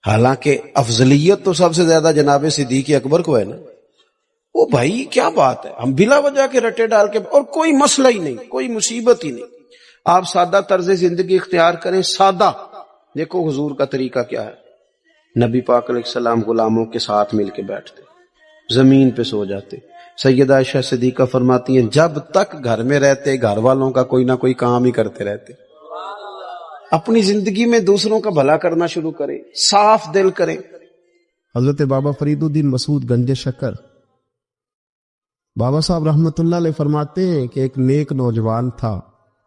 حالانکہ افضلیت تو سب سے زیادہ جناب صدیق اکبر کو ہے نا. وہ بھائی کیا بات ہے، ہم بلا وجہ کے رٹے ڈال کے، اور کوئی مسئلہ ہی نہیں، کوئی مصیبت ہی نہیں. آپ سادہ طرز زندگی اختیار کریں، سادہ. دیکھو حضور کا طریقہ کیا ہے. نبی پاک علیہ السلام غلاموں کے ساتھ مل کے بیٹھتے، زمین پہ سو جاتے. سیدہ عائشہ صدیقہ فرماتی ہیں جب تک گھر میں رہتے گھر والوں کا کوئی نہ کوئی کام ہی کرتے رہتے. اپنی زندگی میں دوسروں کا بھلا کرنا شروع کریں، صاف دل کریں. حضرت بابا فرید الدین مسعود گنج شکر بابا صاحب رحمت اللہ علیہ فرماتے ہیں کہ ایک نیک نوجوان تھا،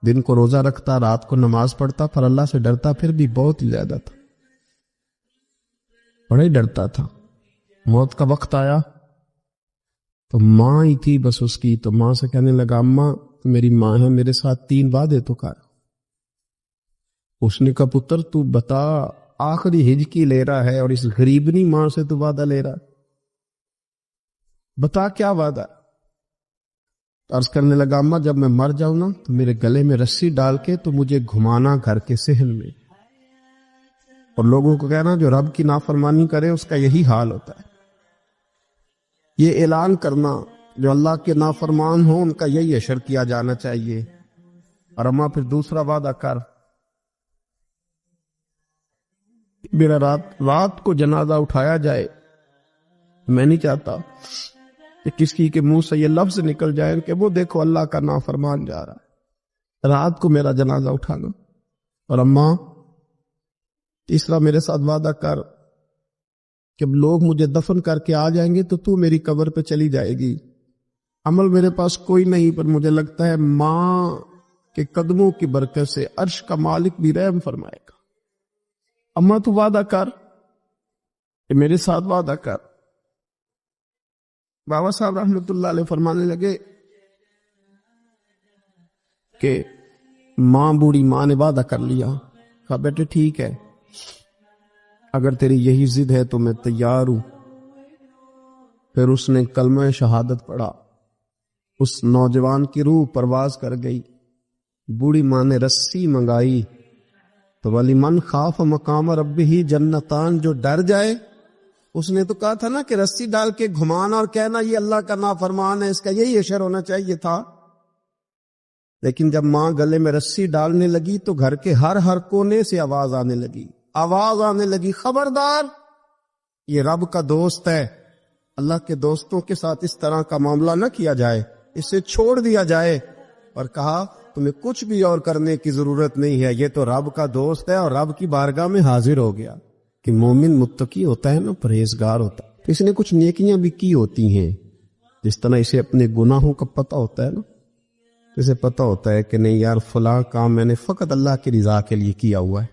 دن کو روزہ رکھتا، رات کو نماز پڑھتا، پر اللہ سے ڈرتا پھر بھی بہت ہی زیادہ تھا، بڑا ہی ڈرتا تھا. موت کا وقت آیا تو ماں ہی تھی بس اس کی، تو ماں سے کہنے لگا اماں میری ماں ہے، میرے ساتھ 3 وعدے تو کر. اس نے کہا پتر تو بتا، آخری ہجکی لے رہا ہے اور اس غریبنی ماں سے تو وعدہ لے رہا، بتا کیا وعدہ. عرض کرنے لگا اماں جب میں مر جاؤں نا تو میرے گلے میں رسی ڈال کے تو مجھے گھمانا گھر کے صحن میں، اور لوگوں کو کہنا جو رب کی نافرمانی کرے اس کا یہی حال ہوتا ہے. یہ اعلان کرنا جو اللہ کے نافرمان ہوں ان کا یہی اشر کیا جانا چاہیے. اور اماں پھر دوسرا وعدہ کر، میرا رات کو جنازہ اٹھایا جائے، میں نہیں چاہتا کہ کسی کے منہ سے یہ لفظ نکل جائے کہ وہ دیکھو اللہ کا نافرمان جا رہا ہے. رات کو میرا جنازہ اٹھانا. اور اماں تیسرا میرے ساتھ وعدہ کر کہ لوگ مجھے دفن کر کے آ جائیں گے تو میری قبر پہ چلی جائے گی. عمل میرے پاس کوئی نہیں، پر مجھے لگتا ہے ماں کے قدموں کی برکت سے عرش کا مالک بھی رحم فرمائے گا. اماں تو وعدہ کر کہ میرے ساتھ وعدہ کر. بابا صاحب رحمت اللہ علیہ فرمانے لگے کہ ماں بوڑھی ماں نے وعدہ کر لیا. کہا بیٹے ٹھیک ہے، اگر تیری یہی ضد ہے تو میں تیار ہوں. پھر اس نے کلمہ شہادت پڑھا، اس نوجوان کی روح پرواز کر گئی. بوڑھی ماں نے رسی منگائی تو ولی من خاف مقام ربہ جنتان، جو ڈر جائے. اس نے تو کہا تھا نا کہ رسی ڈال کے گھمانا اور کہنا یہ اللہ کا نافرمان ہے، اس کا یہی اشر ہونا چاہیے تھا. لیکن جب ماں گلے میں رسی ڈالنے لگی تو گھر کے ہر کونے سے آواز آنے لگی خبردار یہ رب کا دوست ہے، اللہ کے دوستوں کے ساتھ اس طرح کا معاملہ نہ کیا جائے، اسے چھوڑ دیا جائے. اور کہا تمہیں کچھ بھی اور کرنے کی ضرورت نہیں ہے، یہ تو رب کا دوست ہے اور رب کی بارگاہ میں حاضر ہو گیا. کہ مومن متقی ہوتا ہے نا، پرہیزگار ہوتا ہے، تو اس نے کچھ نیکیاں بھی کی ہوتی ہیں، جس طرح اسے اپنے گناہوں کا پتہ ہوتا ہے نا. اسے پتہ ہوتا ہے کہ نہیں یار فلاں کام میں نے فقط اللہ کی رضا کے لیے کیا ہوا ہے،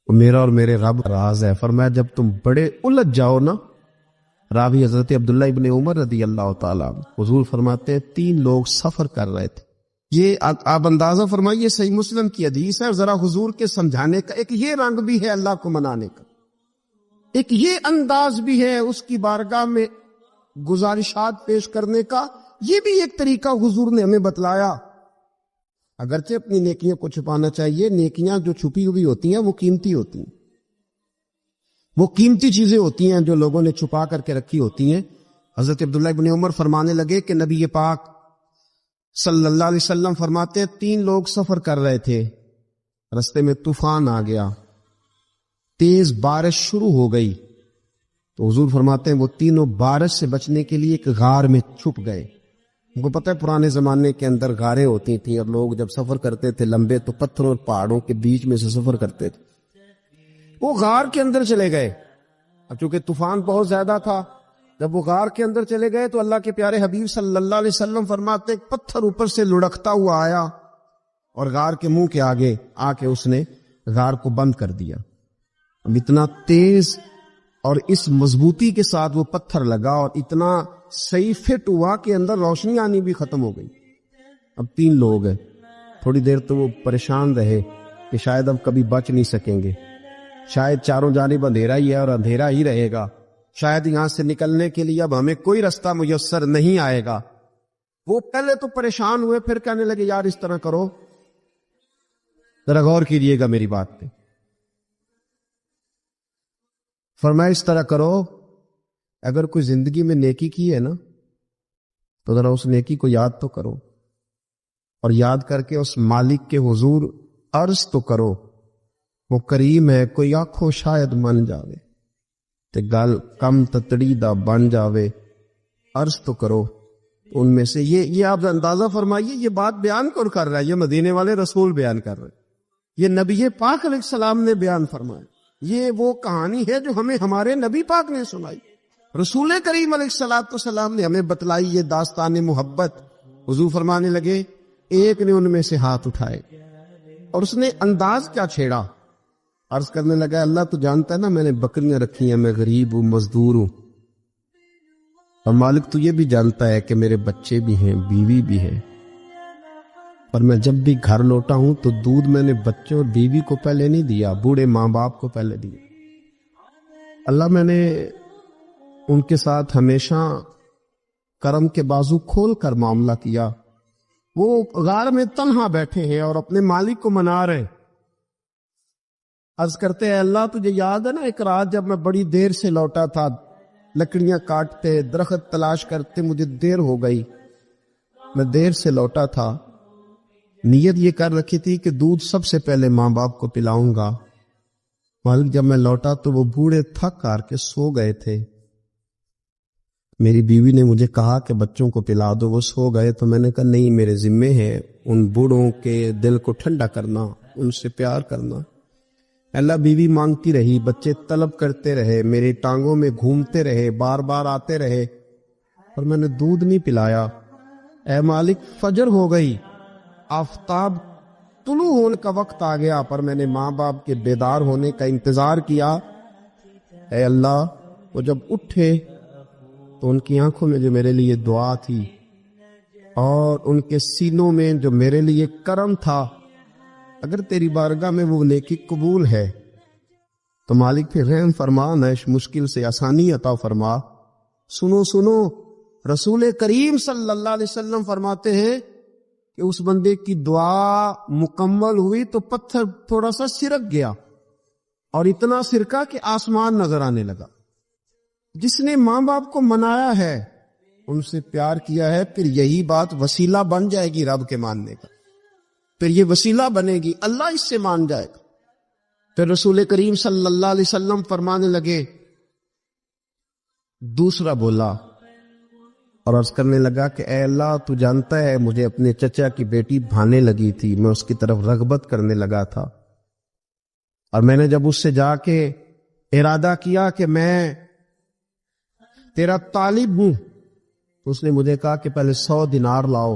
وہ میرا اور میرے رب کا راز ہے۔ فرمایا جب تم بڑے الجھ جاؤ نا، راوی حضرت عبداللہ ابن عمر رضی اللہ تعالیٰ عنہ، حضور فرماتے ہیں 3 لوگ سفر کر رہے تھے۔ یہ آپ اندازہ فرمائیے، صحیح مسلم کی حدیث ہے، اور ذرا حضور کے سمجھانے کا ایک یہ رنگ بھی ہے اللہ کو منانے کا، ایک یہ انداز بھی ہے اس کی بارگاہ میں گزارشات پیش کرنے کا، یہ بھی ایک طریقہ حضور نے ہمیں بتلایا۔ اگرچہ اپنی نیکیوں کو چھپانا چاہیے، نیکیاں جو چھپی ہوئی ہوتی ہیں وہ قیمتی ہوتی ہیں، وہ قیمتی چیزیں ہوتی ہیں جو لوگوں نے چھپا کر کے رکھی ہوتی ہیں۔ حضرت عبداللہ ابن عمر فرمانے لگے کہ نبی پاک صلی اللہ علیہ وسلم فرماتے 3 لوگ سفر کر رہے تھے، رستے میں طوفان آ گیا، تیز بارش شروع ہو گئی، تو حضور فرماتے ہیں وہ تینوں بارش سے بچنے کے لیے ایک غار میں چھپ گئے۔ ان کو پتہ ہے پرانے زمانے کے اندر غاریں ہوتی تھیں، اور لوگ جب سفر کرتے تھے لمبے تو پتھروں اور پہاڑوں کے بیچ میں سے سفر کرتے تھے۔ وہ غار کے اندر چلے گئے، اب چونکہ طوفان بہت زیادہ تھا، جب وہ غار کے اندر چلے گئے تو اللہ کے پیارے حبیب صلی اللہ علیہ وسلم فرماتے ایک پتھر اوپر سے لڑکتا ہوا آیا اور غار کے منہ کے آگے آ کے اس نے غار کو بند کر دیا۔ اب اتنا تیز اور اس مضبوطی کے ساتھ وہ پتھر لگا اور اتنا صحیح فٹ ہوا کہ اندر روشنی آنی بھی ختم ہو گئی۔ اب 3 لوگ ہیں، تھوڑی دیر تو وہ پریشان رہے کہ شاید اب کبھی بچ نہیں سکیں گے، شاید چاروں جانب اندھیرا ہی ہے اور اندھیرا ہی رہے گا، شاید یہاں سے نکلنے کے لیے اب ہمیں کوئی رستہ میسر نہیں آئے گا۔ وہ پہلے تو پریشان ہوئے، پھر کہنے لگے یار اس طرح کرو، ذرا غور کیجیے گا میری بات پہ۔ فرمایا اس طرح کرو، اگر کوئی زندگی میں نیکی کی ہے نا تو ذرا اس نیکی کو یاد تو کرو، اور یاد کر کے اس مالک کے حضور عرض تو کرو، وہ کریم ہے، کوئی آنکھوں شاید من جاوے تے گل کم تتڑی دا بن جاوے، عرض تو کرو۔ ان میں سے یہ آپ اندازہ فرمائیے، یہ بات بیان کون کر رہا ہے؟ یہ مدینے والے رسول بیان کر رہے ہیں، یہ نبی پاک علیہ السلام نے بیان فرمایا، یہ وہ کہانی ہے جو ہمیں ہمارے نبی پاک نے سنائی، رسول کریم علیہ السلام نے ہمیں بتلائی، یہ داستان محبت۔ حضور فرمانے لگے ایک نے ان میں سے ہاتھ اٹھائے اور اس نے انداز کیا چھیڑا، عرض کرنے لگا اللہ تو جانتا ہے نا میں نے بکریاں رکھی ہیں، میں غریب ہوں، مزدور ہوں، اور مالک تو یہ بھی جانتا ہے کہ میرے بچے بھی ہیں، بیوی بھی ہے، اور میں جب بھی گھر لوٹا ہوں تو دودھ میں نے بچوں اور بیوی کو پہلے نہیں دیا، بوڑھے ماں باپ کو پہلے دیا۔ اللہ میں نے ان کے ساتھ ہمیشہ کرم کے بازو کھول کر معاملہ کیا۔ وہ غار میں تنہا بیٹھے ہیں اور اپنے مالک کو منا رہے، عرض کرتے ہیں اللہ تجھے یاد ہے نا ایک رات جب میں بڑی دیر سے لوٹا تھا، لکڑیاں کاٹتے، درخت تلاش کرتے، مجھے دیر ہو گئی، میں دیر سے لوٹا تھا، نیت یہ کر رکھی تھی کہ دودھ سب سے پہلے ماں باپ کو پلاؤں گا، مالک جب میں لوٹا تو وہ بوڑھے تھک ہار کے سو گئے تھے، میری بیوی نے مجھے کہا کہ بچوں کو پلا دو، وہ سو گئے، تو میں نے کہا نہیں میرے ذمے ہے ان بوڑھوں کے دل کو ٹھنڈا کرنا، ان سے پیار کرنا۔ اللہ بیوی مانگتی رہی، بچے طلب کرتے رہے، میری ٹانگوں میں گھومتے رہے، بار بار آتے رہے، اور میں نے دودھ نہیں پلایا۔ اے مالک فجر ہو گئی، آفتاب طلوع ہونے کا وقت آ گیا، پر میں نے ماں باپ کے بیدار ہونے کا انتظار کیا۔ اے اللہ وہ جب اٹھے تو ان کی آنکھوں میں جو میرے لیے دعا تھی اور ان کے سینوں میں جو میرے لیے کرم تھا، اگر تیری بارگاہ میں وہ نیکی قبول ہے تو مالک پھر رحم فرما، نہ اس مشکل سے آسانی عطا فرما۔ سنو سنو، رسول کریم صلی اللہ علیہ وسلم فرماتے ہیں کہ اس بندے کی دعا مکمل ہوئی تو پتھر تھوڑا سا سرک گیا، اور اتنا سرکا کہ آسمان نظر آنے لگا۔ جس نے ماں باپ کو منایا ہے، ان سے پیار کیا ہے، پھر یہی بات وسیلہ بن جائے گی رب کے ماننے کا، پھر یہ وسیلہ بنے گی، اللہ اس سے مان جائے گا۔ پھر رسول کریم صلی اللہ علیہ وسلم فرمانے لگے، دوسرا بولا اور عرض کرنے لگا کہ اے اللہ تو جانتا ہے مجھے اپنے چچا کی بیٹی بھانے لگی تھی، میں اس کی طرف رغبت کرنے لگا تھا، اور میں نے جب اس سے جا کے ارادہ کیا کہ میں تیرا طالب ہوں، تو اس نے مجھے کہا کہ پہلے 100 دینار لاؤ،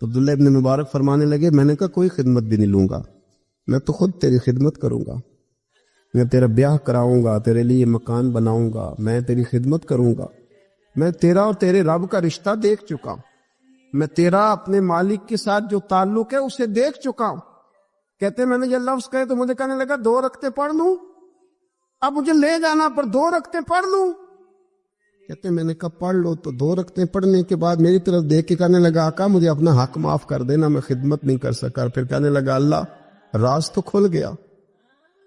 تو عبداللہ ابن مبارک فرمانے لگے میں نے کہا کوئی خدمت بھی نہیں لوں گا، میں تو خود تیری خدمت کروں گا، میں تیرا بیاہ کراؤں گا، تیرے لیے مکان بناؤں گا، میں تیری خدمت کروں گا، میں تیرا اور تیرے رب کا رشتہ دیکھ چکا ہوں، میں تیرا اپنے مالک کے ساتھ جو تعلق ہے اسے دیکھ چکا ہوں۔ کہتے میں نے یہ لفظ کہے تو مجھے کہنے لگا 2 رکعتیں پڑھ لوں، اب مجھے لے جانا پر 2 رکعتیں پڑھ لوں۔ کہتے میں نے کہا پڑھ لو، تو 2 رکعتیں پڑھنے کے بعد میری طرف دیکھ کے کہنے لگا آقا مجھے اپنا حق معاف کر دینا، میں خدمت نہیں کر سکا۔ پھر کہنے لگا اللہ راز تو کھل گیا،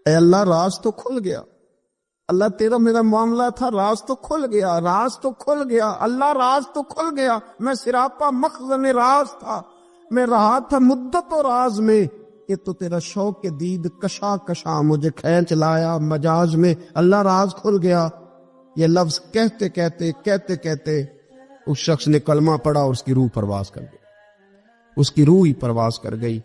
اے اللہ راز تو کھل گیا، اللہ تیرا میرا معاملہ تھا، راز تو کھل گیا، راز تو کھل گیا، اللہ راز تو کھل گیا، میں سراپا مخزن راز تھا، میں رہا تھا مدت و راز میں، یہ تو تیرا شوق کے دید کشا کشا مجھے کھینچ لایا مجاز میں، اللہ راز کھل گیا۔ یہ لفظ کہتے کہتے اس شخص نے کلمہ پڑھا اور اس کی روح پرواز کر گئی، اس کی روح ہی پرواز کر گئی۔